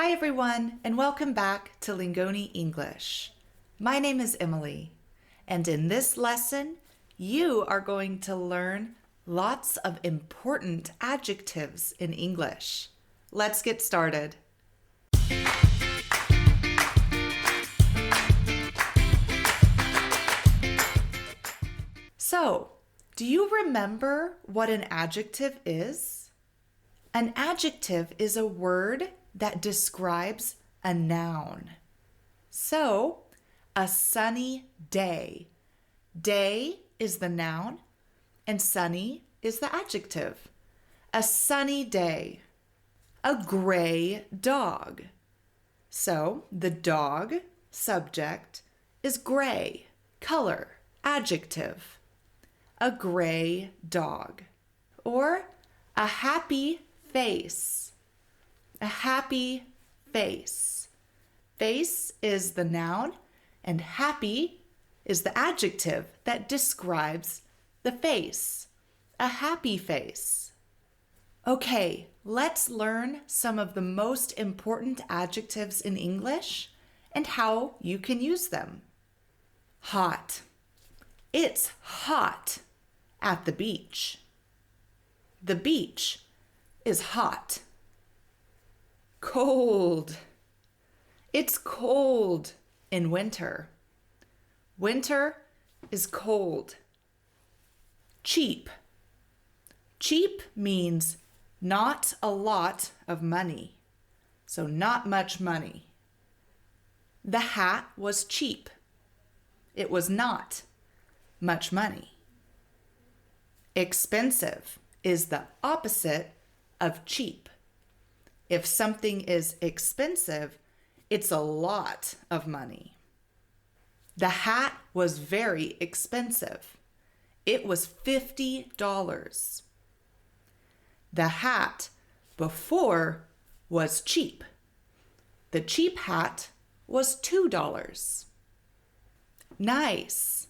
Hi everyone, and welcome back to Lingoni English. My name is Emily, and in this lesson, you are going to learn lots of important adjectives in English. Let's get started. So, do you remember what an adjective is? An adjective is a word that describes a noun. So, a sunny day. Day is the noun, and sunny is the adjective. A sunny day. A gray dog. So, the dog, subject, is gray, color, adjective. A gray dog. Or a happy face. A happy face. Face is the noun, and happy is the adjective that describes the face. A happy face. Okay, let's learn some of the most important adjectives in English and how you can use them. Hot. It's hot at the beach. The beach is hot. Cold. It's cold in winter. Winter is cold. Cheap. Cheap means not a lot of money, so not much money. The hat was cheap. It was not much money. Expensive is the opposite of cheap. If something is expensive, it's a lot of money. The hat was very expensive. It was $50. The hat before was cheap. The cheap hat was $2. Nice.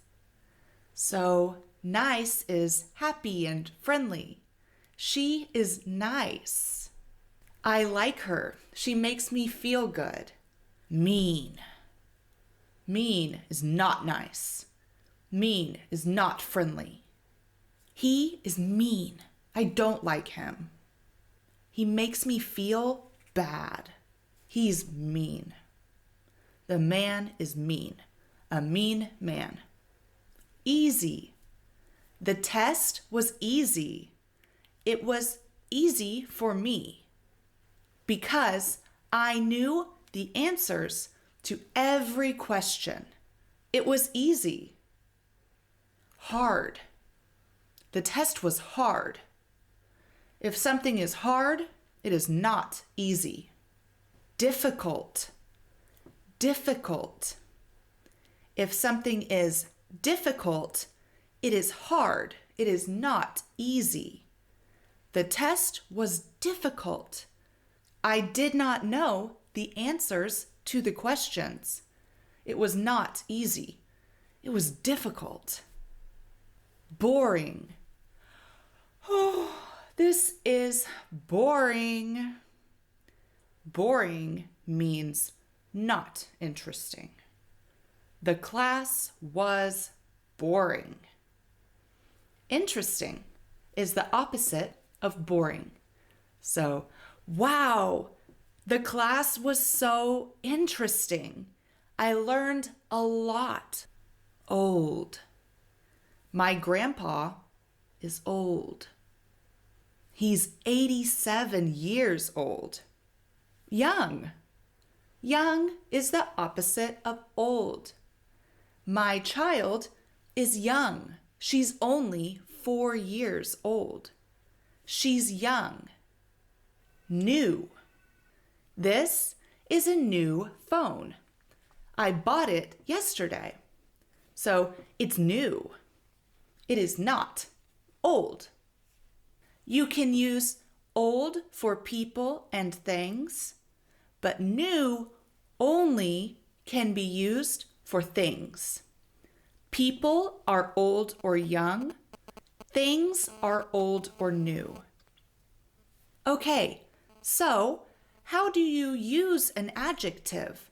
So nice is happy and friendly. She is nice. I like her. She makes me feel good. Mean. Mean is not nice. Mean is not friendly. He is mean. I don't like him. He makes me feel bad. He's mean. The man is mean. A mean man. Easy. The test was easy. It was easy for me because I knew the answers to every question. It was easy. Hard. The test was hard. If something is hard, it is not easy. Difficult. Difficult. If something is difficult, it is hard. It is not easy. The test was difficult. I did not know the answers to the questions. It was not easy. It was difficult. Boring. Oh, this is boring. Boring means not interesting. The class was boring. Interesting is the opposite of boring. So, wow, the class was so interesting. I learned a lot. Old. My grandpa is old. He's 87 years old. Young. Young is the opposite of old. My child is young. She's only 4 years old. She's young. New. This is a new phone. I bought it yesterday. So it's new. It is not old. You can use old for people and things, but new only can be used for things. People are old or young. Things are old or new. Okay, so how do you use an adjective?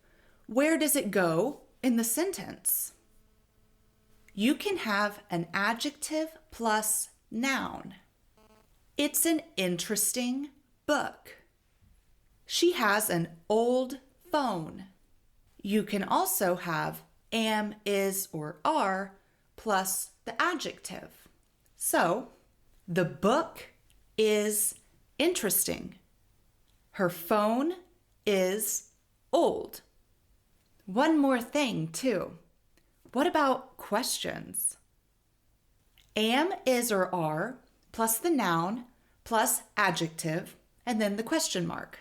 Where does it go in the sentence? You can have an adjective plus noun. It's an interesting book. She has an old phone. You can also have am, is, or are plus the adjective. So, the book is interesting. Her phone is old. One more thing, too. What about questions? Am, is, or are plus the noun plus adjective and then the question mark.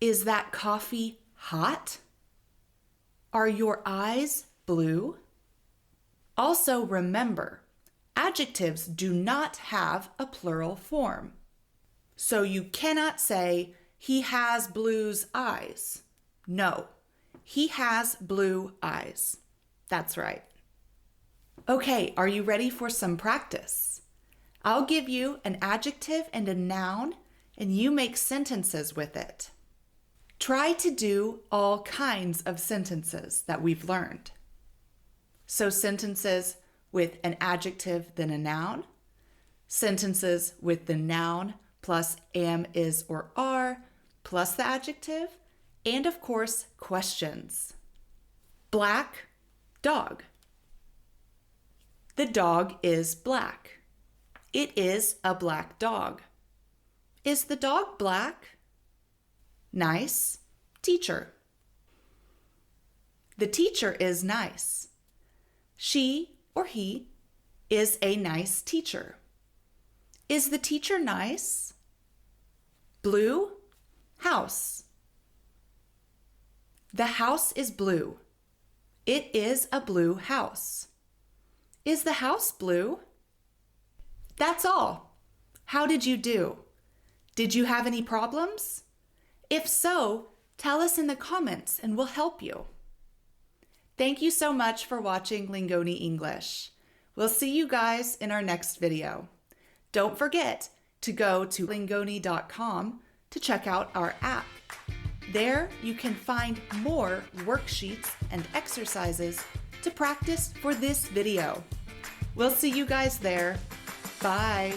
Is that coffee hot? Are your eyes blue? Also remember, adjectives do not have a plural form. So you cannot say, he has blue's eyes. No, he has blue eyes. That's right. Okay, are you ready for some practice? I'll give you an adjective and a noun, and you make sentences with it. Try to do all kinds of sentences that we've learned. So sentences with an adjective then a noun, sentences with the noun plus am, is, or are, plus the adjective, and of course, questions. Black dog. The dog is black. It is a black dog. Is the dog black? Nice teacher. The teacher is nice. She or he is a nice teacher. Is the teacher nice? Blue house. The house is blue. It is a blue house. Is the house blue? That's all. How did you do? Did you have any problems? If so, tell us in the comments and we'll help you. Thank you so much for watching Lingoni English. We'll see you guys in our next video. Don't forget to go to lingoni.com to check out our app. There you can find more worksheets and exercises to practice for this video. We'll see you guys there. Bye.